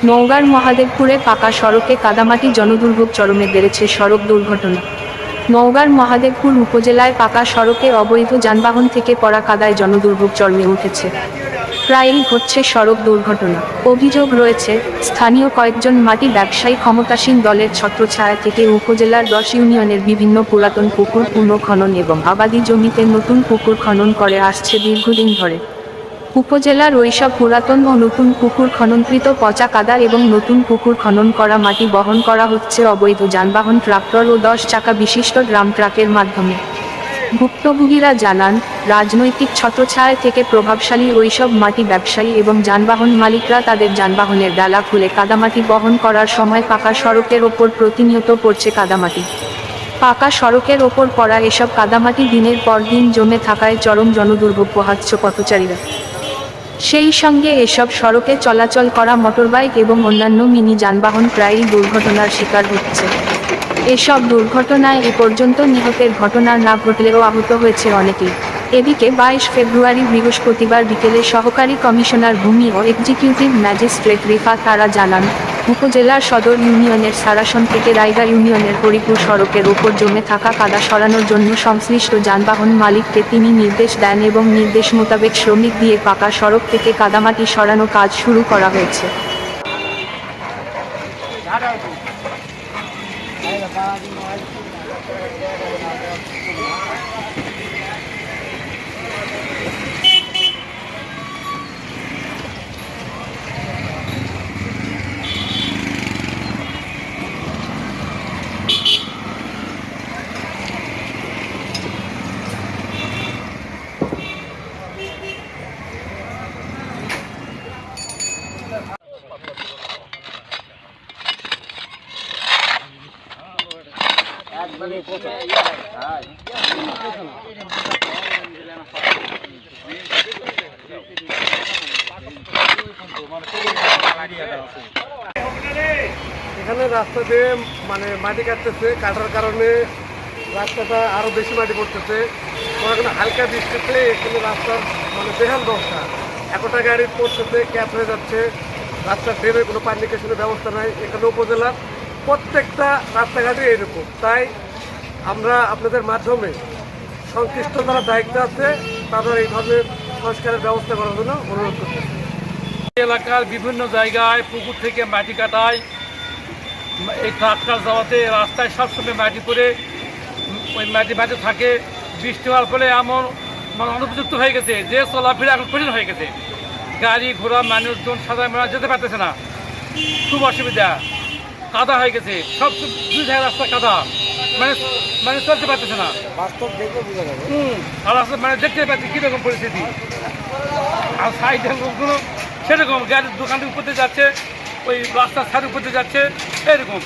নওগাঁর মহাদেবপুরে পাকা সড়কে কাদামাটি জনদুর্ভোগ চরমে বেড়েছে সড়ক দুর্ঘটনা। নওগাঁর মহাদেবপুর উপজেলায় পাকা সড়কে অবৈধ যানবাহন থেকে পড়া কাদায় জনদুর্ভোগ চরমে উঠেছে। প্রায়ই ঘটছে সড়ক দুর্ঘটনা। অভিযোগ রয়েছে, স্থানীয় কয়েকজন মাটি ব্যবসায়ী ক্ষমতাসীন দলের ছত্রছায়া থেকে উপজেলার 10 ইউনিয়নের বিভিন্ন পুরাতন পুকুর পুনঃখনন এবং আবাদি জমিতে নতুন পুকুর খনন করে আসছে দীর্ঘদিন ধরে। উপজেলার ওইসব পুরাতন ও নতুন পুকুর খননকৃত পচা কাদা এবং নতুন পুকুর খনন করা মাটি বহন করা হচ্ছে অবৈধ যানবাহন ট্রাক্টর ও 10 চাকা বিশিষ্ট ড্রাম ট্রাকের মাধ্যমে। ভুক্তভোগীরা জানান, রাজনৈতিক ছত্রছায়া থেকে প্রভাবশালী ওইসব মাটি ব্যবসায়ী এবং যানবাহন মালিকরা তাদের যানবাহনের ডালা খুলে কাদামাটি বহন করার সময় পাকা সড়কের ওপর প্রতিনিয়ত পড়ছে কাদামাটি। পাকা সড়কের ওপর পড়া এসব কাদামাটি দিনের পর দিন জমে থাকায় চরম জনদুর্ভোগ পোহাচ্ছে পথচারীরা। সেই সঙ্গে এসব সড়কে চলাচল করা মোটরবাইক এবং অন্যান্য মিনি যানবাহন প্রায়ই দুর্ঘটনার শিকার হচ্ছে। এসব দুর্ঘটনায় এ পর্যন্ত নিহতের ঘটনা না ঘটলেও আহত হয়েছে অনেকেই। এদিকে 22 ফেব্রুয়ারি বৃহস্পতিবার বিকেলে সহকারী কমিশনার ভূমি ও এক্সিকিউটিভ ম্যাজিস্ট্রেট রিফাত আরা জানান, উপজেলার সদর ইউনিয়নের সারাসন থেকে রায়গা ইউনিয়নের হরিপুর সড়কের ওপর জমে থাকা কাদা সরানোর জন্য সংশ্লিষ্ট যানবাহন মালিককে তিনি নির্দেশ দেন এবং নির্দেশ মোতাবেক শ্রমিক দিয়ে পাকা সড়ক থেকে কাদামাটি সরানো কাজ শুরু করা হয়েছে। এখানে রাস্তা দিয়ে মাটি কাটতেছে, কাটার কারণে রাস্তাটা আরো বেশি মাটি পড়তেছে। ওখানে হালকা বৃষ্টিতে এখানে রাস্তার বেহাল দশা, একটা গাড়ি পড়তেছে, ক্যাপ হয়ে যাচ্ছে। রাস্তার ড্রেনের কোনো পানি নিকাশনের ব্যবস্থা নাই। এখানে উপজেলার প্রত্যেকটা রাস্তাঘাটে এরকম। তাই আমরা আপনাদের মাধ্যমে সংশ্লিষ্ট যারা দায়িত্ব আছে তাদের এই ধরনের সংস্কারের ব্যবস্থা করার জন্য অনুরোধ করতেছি। এলাকার বিভিন্ন জায়গায় পুকুর থেকে মাটি কাটায়, এই ট্রাক্টর যাওয়াতে রাস্তায় সবসময় মাটি পড়ে ওই মাটি থাকে। বৃষ্টি হওয়ার ফলে এমন অনুপযুক্ত হয়ে গেছে যে চলাফেরা এখন কঠিন হয়ে গেছে। গাড়ি ঘোড়া মানুষজন সাধারণ মানুষ যেতে পারতেছে না, খুব অসুবিধা। কাদা হয়ে গেছে, সব দুই জায়গায় রাস্তা কাদা, মানে চলতে পারতেছে না। আর রাস্তা দেখতে পাচ্ছি কীরকম পরিস্থিতি। আর সাইডের লোকগুলো সেরকম গাড়ির দোকানের উপরে যাচ্ছে, ওই রাস্তার ছাড় উপরে যাচ্ছে, এরকম।